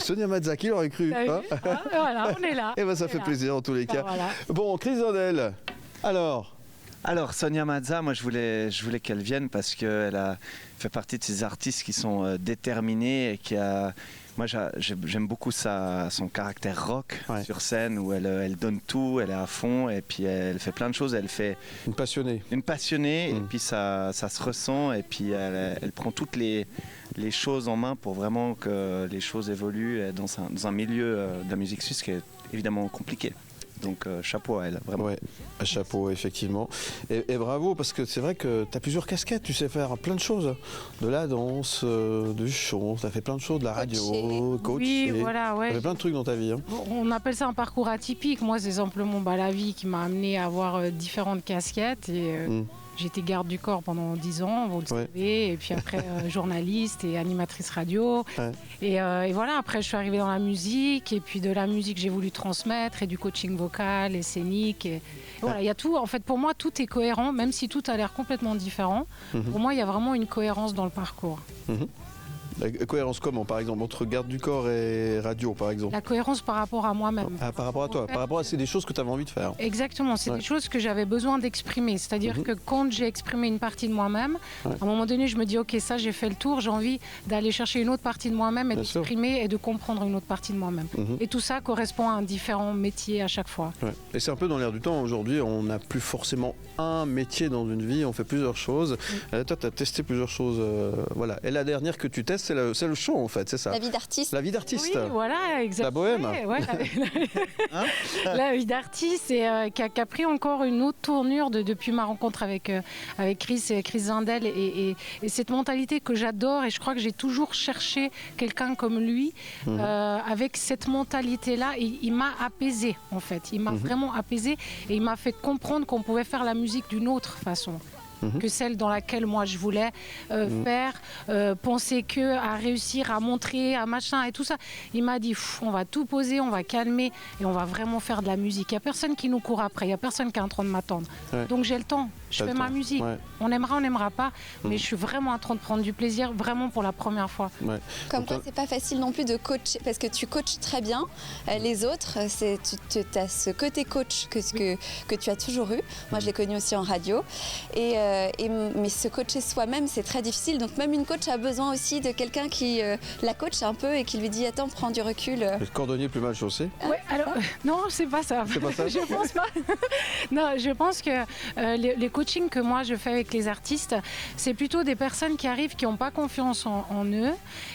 Sonia Mazza, qui l'aurait cru? Voilà, on est là. Ça fait plaisir en tous les cas. Voilà. Bon, Chris Zindel, alors, Alors, Sonia Mazza, moi je voulais qu'elle vienne parce qu'elle fait partie de ces artistes qui sont déterminés et moi j'aime beaucoup son caractère rock sur scène où elle donne tout, elle est à fond et puis elle fait plein de choses. Elle fait une passionnée. Et puis ça se ressent et puis elle prend toutes les choses en main pour vraiment que les choses évoluent dans un milieu de la musique suisse qui est évidemment compliqué. Donc chapeau à elle, vraiment. Ouais, chapeau, effectivement. Et bravo, parce que c'est vrai que tu as plusieurs casquettes, tu sais faire plein de choses. De la danse, du chant, tu as fait plein de choses, de la radio, coach. Oui, voilà, ouais. Tu as fait plein de trucs dans ta vie. Hein. On appelle ça un parcours atypique. Moi, c'est simplement la vie qui m'a amené à avoir différentes casquettes. Et, j'étais garde du corps pendant 10 ans, vous le savez, et puis après journaliste et animatrice radio. Ouais. Et voilà, après je suis arrivée dans la musique, et puis de la musique j'ai voulu transmettre, et du coaching vocal, et scénique. Et voilà, il y a tout. En fait, pour moi, tout est cohérent, même si tout a l'air complètement différent. Pour moi, il y a vraiment une cohérence dans le parcours. La cohérence comment, par exemple, entre garde du corps et radio, par exemple? La cohérence par rapport à moi-même. Ah, par rapport à toi, par rapport à des choses que tu avais envie de faire. Exactement, c'est des choses que j'avais besoin d'exprimer. C'est-à-dire que quand j'ai exprimé une partie de moi-même, à un moment donné, je me dis, ok, ça j'ai fait le tour, j'ai envie d'aller chercher une autre partie de moi-même et d'exprimer et de comprendre une autre partie de moi-même. Et tout ça correspond à un différent métier à chaque fois. Ouais. Et c'est un peu dans l'air du temps, aujourd'hui, on n'a plus forcément un métier dans une vie, on fait plusieurs choses. Toi, tu as testé plusieurs choses. Voilà. Et la dernière que tu testes, c'est le chant en fait, c'est ça. La vie d'artiste. La vie d'artiste. Oui, voilà, exactement. La bohème. Ouais, la vie d'artiste et qui a pris encore une autre tournure depuis ma rencontre avec Chris Zindel et cette mentalité que j'adore, et je crois que j'ai toujours cherché quelqu'un comme lui avec cette mentalité-là. Il m'a apaisé en fait, il m'a vraiment apaisé et il m'a fait comprendre qu'on pouvait faire la musique d'une autre façon que celle dans laquelle moi je voulais faire, penser à réussir, à montrer, à machin et tout ça. Il m'a dit, on va tout poser, on va calmer et on va vraiment faire de la musique. Il n'y a personne qui nous court après, il n'y a personne qui est en train de m'attendre. Donc j'ai le temps, je fais ma musique. On aimera, on n'aimera pas, mais je suis vraiment en train de prendre du plaisir, vraiment pour la première fois. Comme quoi, c'est pas facile non plus de coacher, parce que tu coaches très bien les autres. Tu as ce côté coach que tu as toujours eu. Moi, je l'ai connu aussi en radio. Mais se coacher soi-même, c'est très difficile. Donc même une coach a besoin aussi de quelqu'un qui la coach un peu et qui lui dit attends, prends du recul. Le cordonnier plus mal chaussé. Ouais, alors non, c'est pas ça. C'est pas ça. Je pense pas. Non, je pense que les coachings que moi je fais avec les artistes, c'est plutôt des personnes qui arrivent, qui n'ont pas confiance en eux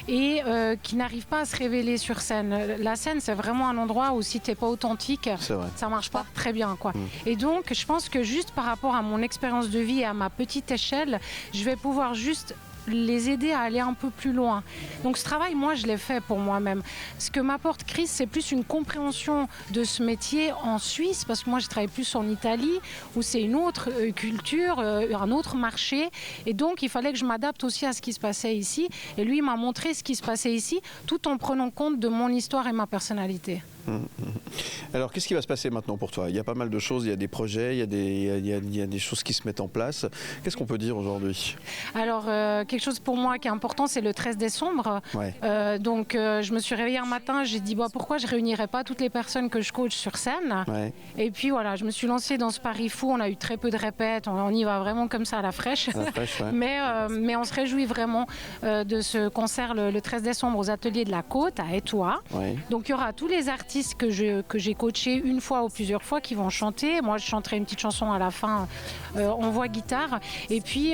et qui n'arrivent pas à se révéler sur scène. La scène, c'est vraiment un endroit où si t'es pas authentique, ça marche pas très bien, quoi. Et donc, je pense que juste par rapport à mon expérience de vie et à ma petite échelle, je vais pouvoir juste les aider à aller un peu plus loin. Donc ce travail, moi, je l'ai fait pour moi-même. Ce que m'apporte Chris, c'est plus une compréhension de ce métier en Suisse, parce que moi, je travaille plus en Italie, où c'est une autre culture, un autre marché. Et donc, il fallait que je m'adapte aussi à ce qui se passait ici. Et lui, il m'a montré ce qui se passait ici, tout en prenant compte de mon histoire et ma personnalité. Alors, qu'est-ce qui va se passer maintenant pour toi? Il y a pas mal de choses, il y a des projets, il y a des choses qui se mettent en place. Qu'est-ce qu'on peut dire aujourd'hui? Alors, quelque chose pour moi qui est important, c'est le 13 décembre. Donc, je me suis réveillée un matin, j'ai dit pourquoi je ne réunirais pas toutes les personnes que je coach sur scène. Et puis voilà, je me suis lancée dans ce pari fou. On a eu très peu de répètes, on y va vraiment comme ça à la fraîche. Mais on se réjouit vraiment de ce concert le 13 décembre aux Ateliers de la Côte à Étoile. Donc, il y aura tous les artistes que j'ai coachés une fois ou plusieurs fois qui vont chanter. Moi, je chanterai une petite chanson à la fin en voix guitare. Et puis,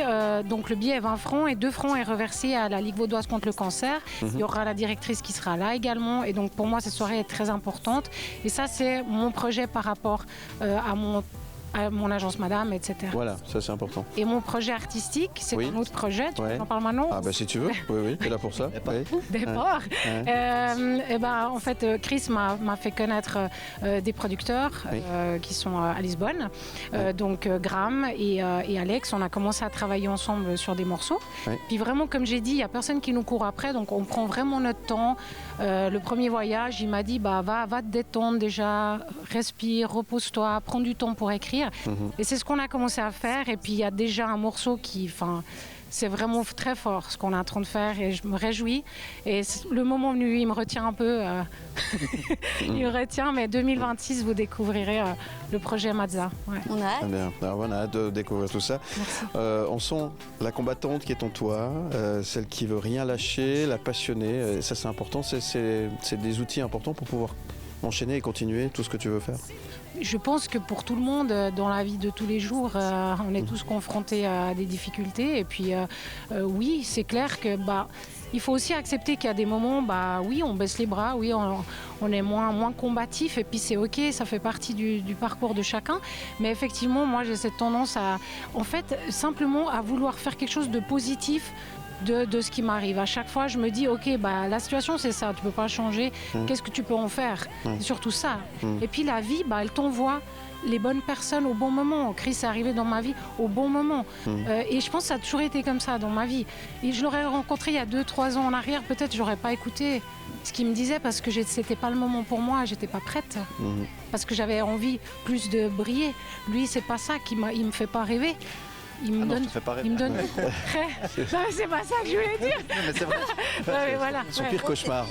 donc le billet est 20 francs et 2 francs est reversé à la Ligue vaudoise contre le cancer. Il y aura la directrice qui sera là également. Et donc, pour moi, cette soirée est très importante. Et ça, c'est mon projet par rapport à mon agence Madame, etc. Voilà, ça c'est important. Et mon projet artistique, c'est un autre projet. Tu en parles maintenant? Ah bah si tu veux, oui, t'es là pour ça. Départ. Et ben, en fait, Chris m'a fait connaître des producteurs qui sont à Lisbonne. Donc Graham et Alex, on a commencé à travailler ensemble sur des morceaux. Puis vraiment, comme j'ai dit, il n'y a personne qui nous court après, donc on prend vraiment notre temps. Le premier voyage, il m'a dit va te détendre déjà, respire, repose-toi, prends du temps pour écrire. découvrir. Et c'est ce qu'on a commencé à faire. Et puis il y a déjà un morceau qui... C'est vraiment très fort ce qu'on est en train de faire et je me réjouis. Et le moment venu, il me retient un peu. Il me retient, mais 2026, vous découvrirez le projet Mazza. Ouais. On a hâte. Bien. Alors, on a hâte de découvrir tout ça. On sent la combattante qui est en toi, celle qui veut rien lâcher, la passionnée. Et ça, c'est important. C'est des outils importants pour pouvoir enchaîner et continuer tout ce que tu veux faire. Je pense que pour tout le monde, dans la vie de tous les jours, on est tous confrontés à des difficultés. Et puis, oui, c'est clair que il faut aussi accepter qu'il y a des moments, oui, on baisse les bras, oui, on est moins combatif. Et puis, c'est OK, ça fait partie du parcours de chacun. Mais effectivement, moi, j'ai cette tendance simplement à vouloir faire quelque chose de positif de ce qui m'arrive. À chaque fois, je me dis, OK, la situation, c'est ça, tu peux pas changer. Qu'est-ce que tu peux en faire? C'est surtout ça. Et puis la vie, elle t'envoie les bonnes personnes au bon moment. Chris est arrivé dans ma vie au bon moment. Et je pense que ça a toujours été comme ça dans ma vie. Et je l'aurais rencontré il y a 2-3 ans en arrière, peut-être j'aurais pas écouté ce qu'il me disait parce que c'était pas le moment pour moi, j'étais pas prête. Parce que j'avais envie plus de briller. Lui, c'est pas ça, il me fait pas rêver. Il me donne beaucoup. Non, mais c'est pas ça que je voulais dire. Non, mais c'est vrai. Mais voilà. Son pire cauchemar.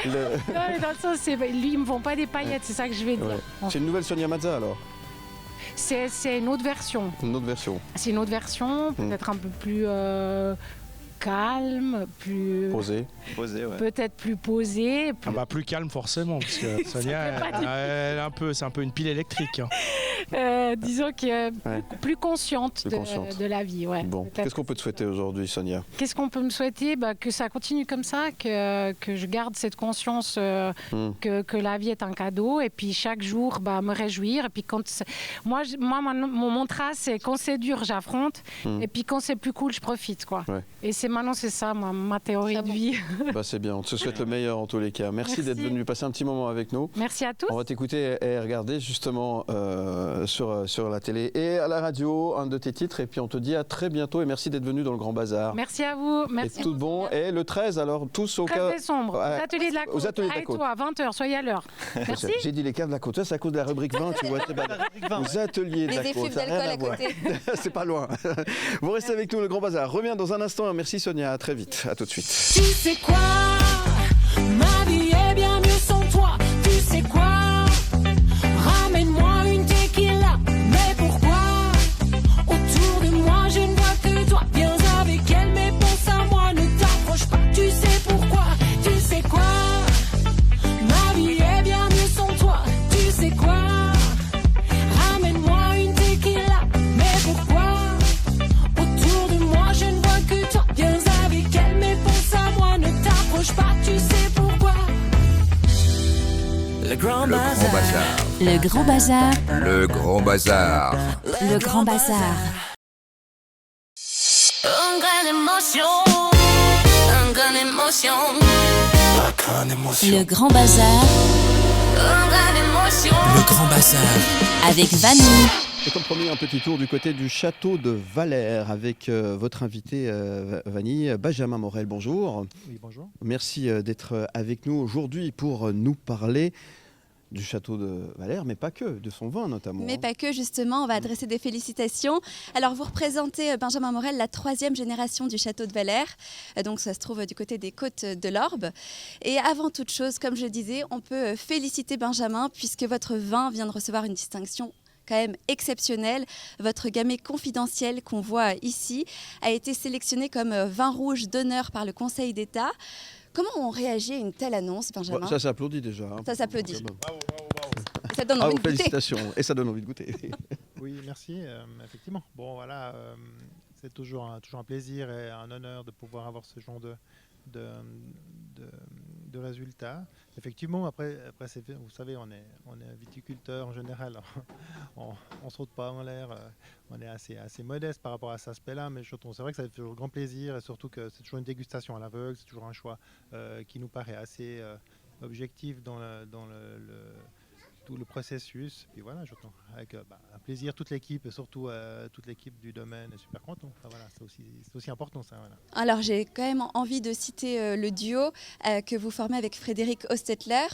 Non, mais dans le sens, lui, il me vend pas des paillettes, c'est ça que je vais dire. C'est une nouvelle Sonia Mazza alors? C'est une autre version. Une autre version. C'est une autre version, peut-être un peu plus calme, plus posé, ouais. Peut-être plus posé. Plus calme forcément, parce que Sonia, c'est un peu une pile électrique. Disons que plus consciente de la vie. Ouais, bon, qu'est-ce qu'on peut te souhaiter aujourd'hui, Sonia? Qu'est-ce qu'on peut me souhaiter? Que ça continue comme ça, que je garde cette conscience que la vie est un cadeau, et puis chaque jour, me réjouir. Et puis moi, mon mantra, c'est quand c'est dur, j'affronte, et puis quand c'est plus cool, je profite, quoi. Ouais. Et maintenant, c'est ça, ma théorie de vie. C'est bien, on te souhaite le meilleur en tous les cas. Merci d'être venu passer un petit moment avec nous. Merci à tous. On va t'écouter et regarder justement sur la télé et à la radio un de tes titres, et puis on te dit à très bientôt et merci d'être venu dans le Grand Bazar. Merci à vous. Merci. Et tout bon. Et le 13, alors tous au 13 décembre, aux Ateliers de la Côte. Aux Ateliers de la Côte. Toi, 20h, soyez à l'heure. Merci. J'ai dit les caves de la Côte, ça c'est à cause de la rubrique 20, tu vois. Aux Ateliers de la Côte. Les effluves d'alcool à côté. C'est pas loin. Vous restez avec nous, le Grand Bazar revient dans un instant. Merci Sonia, à très vite, à tout de suite. Tu sais quoi, ma vie est bien mieux sans toi. Tu sais quoi, ramène-moi une tequila. Mais pourquoi, autour de moi je ne vois que toi. Viens avec elle mais pense à moi, ne t'approche pas. Tu sais pourquoi, tu sais quoi, ma vie est bien mieux sans toi. Tu sais quoi, ramène-moi une tequila. Mais pourquoi, autour de moi je ne vois que toi. Viens avec elle mais pense à moi, ne t'approche pas. Tu sais pourquoi. Le Grand Bazar. Le Grand Bazar. Le Grand Bazar. Le Grand Bazar. Un gran émotion. Un gran émotion. La grande émotion. Le Grand Bazar. Un gran émotion. Le Grand Bazar. Avec Vanille. Et comme promis, un petit tour du côté du château de Valère avec votre invité Vanille, Benjamin Morel. Bonjour. Oui, bonjour. Merci d'être avec nous aujourd'hui pour nous parler du château de Valère, mais pas que, de son vin notamment. Mais pas que, justement, on va adresser des félicitations. Alors, vous représentez, Benjamin Morel, la 3e génération du château de Valère. Donc, ça se trouve du côté des côtes de l'Orbe. Et avant toute chose, comme je le disais, on peut féliciter Benjamin puisque votre vin vient de recevoir une distinction quand même exceptionnelle. Votre gamay confidentiel qu'on voit ici a été sélectionné comme vin rouge d'honneur par le Conseil d'État. Comment on réagit à une telle annonce, Benjamin? Ça s'applaudit déjà. Hein. Ça s'applaudit. Bravo. Ça donne envie de goûter. Félicitations. Et ça donne envie de goûter. Oui, merci. Effectivement. Bon, voilà, c'est toujours un plaisir et un honneur de pouvoir avoir ce genre de résultats. Effectivement, après vous savez, on est viticulteur en général. On saute pas en l'air. On est assez modeste par rapport à cet aspect-là, mais c'est vrai que ça fait toujours grand plaisir et surtout que c'est toujours une dégustation à l'aveugle. C'est toujours un choix qui nous paraît assez objectif dans tout le processus. Puis voilà, j'entends avec un plaisir, toute l'équipe, et surtout toute l'équipe du domaine est super content. Enfin, voilà, c'est aussi important ça. Voilà. Alors j'ai quand même envie de citer le duo que vous formez avec Frédéric Hostetler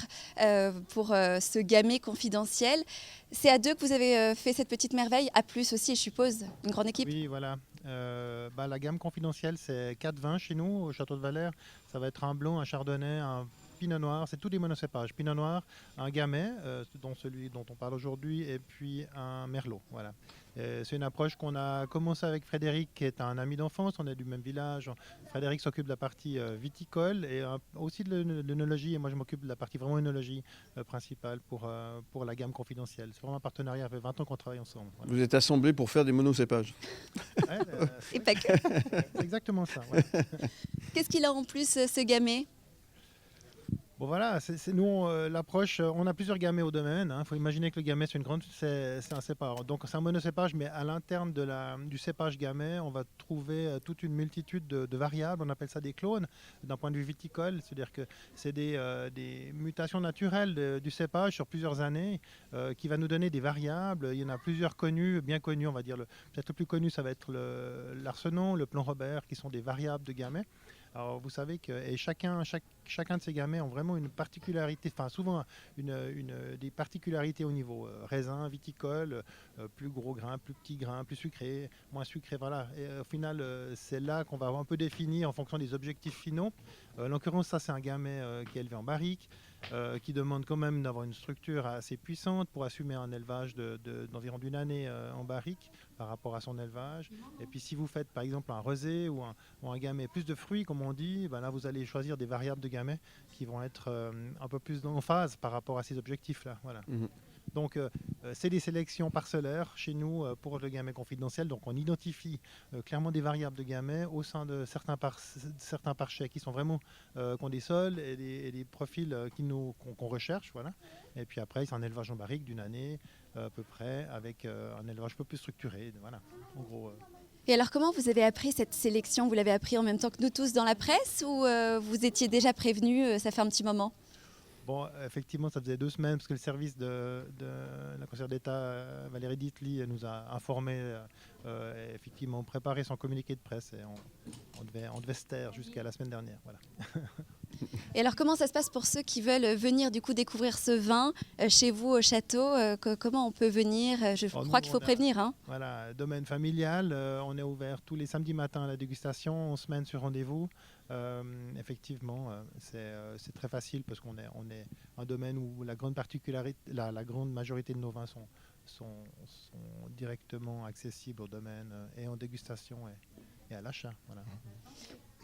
pour ce gamay confidentiel. C'est à deux que vous avez fait cette petite merveille, à plus aussi, je suppose, une grande équipe. Oui, voilà. La gamme confidentielle, c'est 4 vins chez nous, au Château de Valère. Ça va être un blond, un chardonnay, un pinot noir, c'est tous des monocépages. Pinot noir, un gamay, dont celui dont on parle aujourd'hui, et puis un merlot. Voilà. C'est une approche qu'on a commencé avec Frédéric, qui est un ami d'enfance, on est du même village. Frédéric s'occupe de la partie viticole et aussi de l'œnologie, et moi je m'occupe de la partie vraiment œnologie principale pour la gamme confidentielle. C'est vraiment un partenariat, ça fait 20 ans qu'on travaille ensemble. Voilà. Vous êtes assemblés pour faire des monocépages. Ouais, et pas que. C'est exactement ça. Ouais. Qu'est-ce qu'il a en plus, ce gamay ? Bon voilà, c'est nous l'approche, on a plusieurs gamets au domaine. Il faut imaginer que le gamay c'est un cépage. Donc c'est un monocépage, mais à l'interne du cépage gamay, on va trouver toute une multitude de variables. On appelle ça des clones d'un point de vue viticole, c'est-à-dire que c'est des mutations naturelles du cépage sur plusieurs années qui va nous donner des variables. Il y en a plusieurs connus, bien connus, on va dire. Peut-être le plus connu, ça va être l'Arsenon, le Plan Robert, qui sont des variables de gamay. Alors vous savez que chacun de ces gamets ont vraiment une particularité, enfin souvent des particularités au niveau raisin, viticole, plus gros grains, plus petits grains, plus sucré, moins sucré, voilà. Et au final, c'est là qu'on va un peu définir en fonction des objectifs finaux. En l'occurrence, ça c'est un gamay qui est élevé en barrique, qui demande quand même d'avoir une structure assez puissante pour assumer un élevage d'environ d'une année en barrique par rapport à son élevage. Et puis si vous faites par exemple un rosé ou un gamay plus de fruits, comme on dit, ben là vous allez choisir des variables de gamay qui vont être un peu plus en phase par rapport à ces objectifs-là. Voilà. Mmh. Donc c'est des sélections parcellaires chez nous pour le gamay confidentiel. Donc on identifie clairement des variables de gamay au sein de certains parchets qui sont vraiment qui ont des sols et des profils qu'on recherche. Voilà. Et puis après c'est un élevage en barrique d'une année à peu près avec un élevage un peu plus structuré. Voilà. En gros. Et alors comment vous avez appris cette sélection ? Vous l'avez appris en même temps que nous tous dans la presse ou vous étiez déjà prévenus, ça fait un petit moment ? Bon, effectivement, ça faisait 2 semaines parce que le service de la conseillère d'État, Valérie Ditli, nous a informés, effectivement, préparé son communiqué de presse et on devait se taire jusqu'à la semaine dernière. Voilà. Et alors, comment ça se passe pour ceux qui veulent venir du coup découvrir ce vin chez vous au château ? Comment on peut venir ? Je crois qu'il faut prévenir. Hein. Voilà, domaine familial, on est ouvert tous les samedis matins à la dégustation, on se mène sur rendez-vous. Effectivement, c'est très facile parce qu'on est un domaine où la grande majorité de nos vins sont directement accessibles au domaine et en dégustation et à l'achat. Voilà.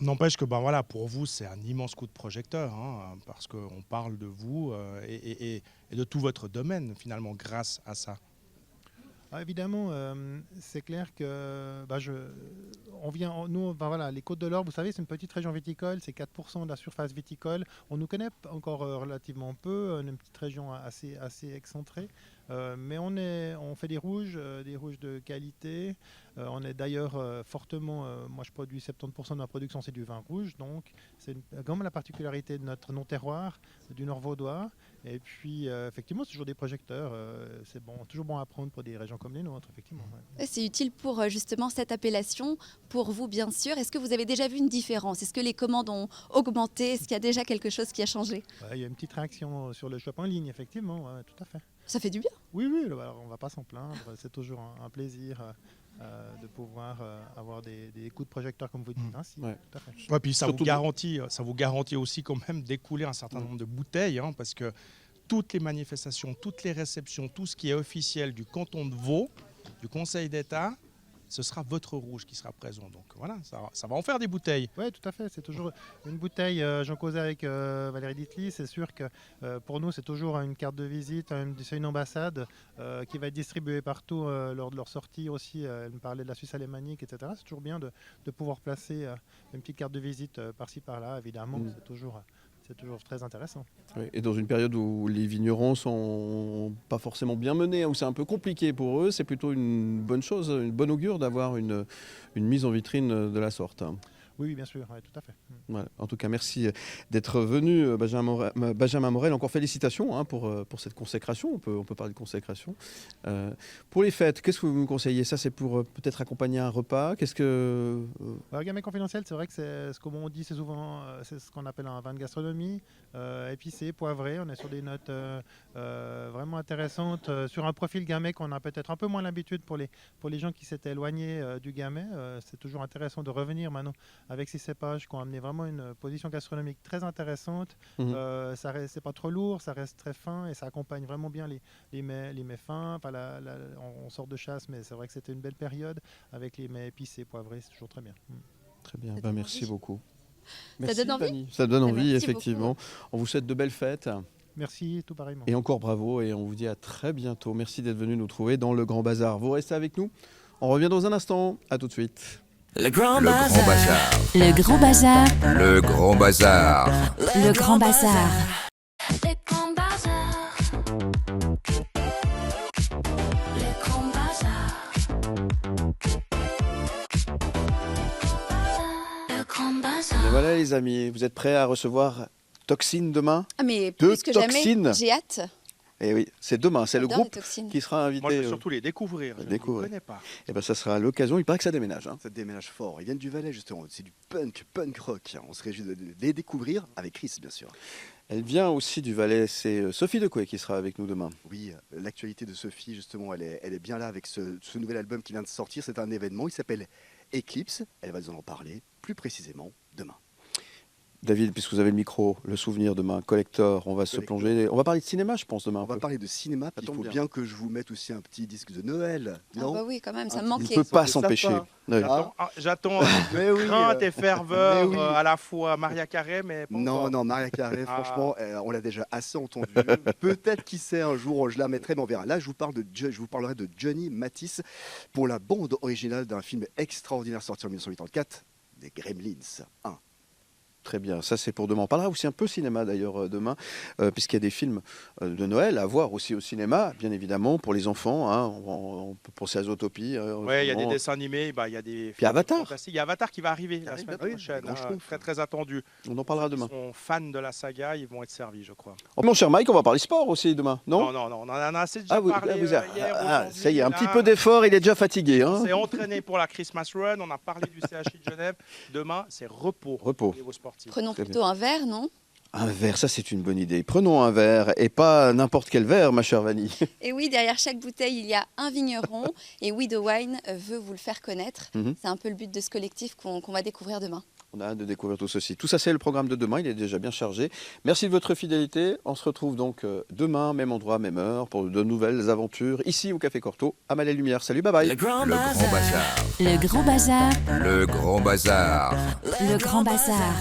N'empêche que pour vous, c'est un immense coup de projecteur, hein, parce qu'on parle de vous et de tout votre domaine, finalement, grâce à ça. Évidemment, c'est clair que les Côtes de l'Or, vous savez, c'est une petite région viticole, c'est 4% de la surface viticole. On nous connaît encore relativement peu, une petite région assez excentrée. Mais on fait des rouges de qualité. On est d'ailleurs fortement, moi je produis 70% de ma production, c'est du vin rouge, donc c'est quand même la particularité de notre non-terroir, du Nord vaudois. Et puis effectivement, c'est toujours des projecteurs, c'est toujours bon à prendre pour des régions comme les nôtres, effectivement. Ouais. C'est utile pour justement cette appellation, pour vous bien sûr. Est-ce que vous avez déjà vu une différence ? Est-ce que les commandes ont augmenté ? Est-ce qu'il y a déjà quelque chose qui a changé ? Il y a une petite réaction sur le shop en ligne, effectivement, tout à fait. Ça fait du bien. Oui, alors on ne va pas s'en plaindre. C'est toujours un plaisir de pouvoir avoir des coups de projecteur, comme vous dites. Ainsi, ouais. Tout à fait. Ouais, puis ça vous garantit aussi quand même d'écouler un certain nombre de bouteilles, hein, parce que toutes les manifestations, toutes les réceptions, tout ce qui est officiel du canton de Vaud, du Conseil d'État, ce sera votre rouge qui sera présent. Donc voilà, ça va en faire des bouteilles. Oui, tout à fait. C'est toujours une bouteille. J'en causais avec Valérie Ditli. C'est sûr que pour nous, c'est toujours une carte de visite, c'est une ambassade qui va être distribuée partout lors de leur sortie aussi. Elle me parlait de la Suisse alémanique, etc. C'est toujours bien de pouvoir placer une petite carte de visite par-ci, par-là, évidemment. C'est toujours très intéressant. Oui, et dans une période où les vignerons sont pas forcément bien menés, où c'est un peu compliqué pour eux, c'est plutôt une bonne chose, une bonne augure d'avoir une mise en vitrine de la sorte. Oui, bien sûr, tout à fait. Voilà. En tout cas, merci d'être venu, Benjamin Morel. Encore félicitations pour cette consécration. On peut parler de consécration. Pour les fêtes, qu'est-ce que vous me conseillez? Ça, c'est pour peut-être accompagner un repas. Qu'est-ce que... Gamay confidentiel, c'est vrai que c'est ce qu'on dit, c'est souvent c'est ce qu'on appelle un vin de gastronomie, épicé, poivré. On est sur des notes vraiment intéressantes, sur un profil gamay qu'on a peut-être un peu moins l'habitude pour les gens qui s'étaient éloignés du gamay. C'est toujours intéressant de revenir maintenant avec ces cépages qui ont amené vraiment une position gastronomique très intéressante. C'est pas trop lourd, ça reste très fin et ça accompagne vraiment bien les mets fins. Enfin, on sort de chasse, mais c'est vrai que c'était une belle période avec les mets épicés, poivrés, c'est toujours très bien. Très bien, merci beaucoup. Merci, ça donne envie. Ça donne envie, effectivement. Beaucoup. On vous souhaite de belles fêtes. Merci, tout pareillement. Et encore bravo, et on vous dit à très bientôt. Merci d'être venu nous trouver dans le Grand Bazar. Vous restez avec nous. On revient dans un instant. À tout de suite. Le Grand Bazar. Le Grand Bazar. Le Grand Bazar. Le Grand Bazar. Le Grand Bazar. Le Grand Bazar. Le Grand Bazar. Et voilà les amis, vous êtes prêts à recevoir Toxine demain? Ah mais plus que jamais, j'ai hâte. Et oui, c'est demain, c'est le groupe qui sera invité. Moi, je veux surtout les découvrir. Je ne les connais pas. Et ben, ça sera l'occasion. Il paraît que ça déménage. Ça déménage fort. Ils viennent du Valais, justement. C'est du punk rock. On se réjouit de les découvrir avec Chris, bien sûr. Elle vient aussi du Valais. C'est Sophie Decoué qui sera avec nous demain. Oui, l'actualité de Sophie, justement, elle est bien là avec ce nouvel album qui vient de sortir. C'est un événement. Il s'appelle Eclipse. Elle va nous en parler plus précisément demain. David, puisque vous avez le micro, le souvenir demain, Collector, on va se plonger. On va parler de cinéma, je pense, demain. On va parler de cinéma, puis il faut bien que je vous mette aussi un petit disque de Noël. Non, bah oui, quand même, ça me manquait. On ne peut pas s'empêcher. J'attends crainte et ferveur à la fois. Maria Carey, mais pas non, Maria Carey, franchement, on l'a déjà assez entendu. Peut-être, qui sait, un jour, je la mettrai, mais on verra. Là, je vous parlerai de Johnny Mathis pour la bande originale d'un film extraordinaire sorti en 1984, des Gremlins 1. Très bien, ça c'est pour demain. On parlera aussi un peu cinéma d'ailleurs demain, puisqu'il y a des films de Noël à voir aussi au cinéma, bien évidemment, pour les enfants. Hein. On peut penser à Zootopie. Oui, il y a des dessins animés, il y a des films Avatar. Il y a Avatar qui va arriver la semaine prochaine, très très attendu. On en parlera demain. Ils sont fans de la saga, ils vont être servis, je crois. Oh, mon cher Mike, on va parler sport aussi demain, non? Non, on en a assez déjà parlé hier. Ça y est, un petit peu d'effort, il est déjà fatigué. On s'est entraîné pour la Christmas Run, on a parlé du CHI de Genève. Demain, c'est repos. Prenons plutôt un verre, non? Un verre, ça c'est une bonne idée. Prenons un verre, et pas n'importe quel verre, ma chère Vanille. Et oui, derrière chaque bouteille, il y a un vigneron, et Widow Wine veut vous le faire connaître. C'est un peu le but de ce collectif qu'on va découvrir demain. On a hâte de découvrir tout ceci. Tout ça, c'est le programme de demain, il est déjà bien chargé. Merci de votre fidélité. On se retrouve donc demain, même endroit, même heure, pour de nouvelles aventures, ici au Café Corto, à Malais Lumière. Salut, bye bye. Le Grand Bazar. Le Grand Bazar. Le Grand Bazar. Le Grand Bazar.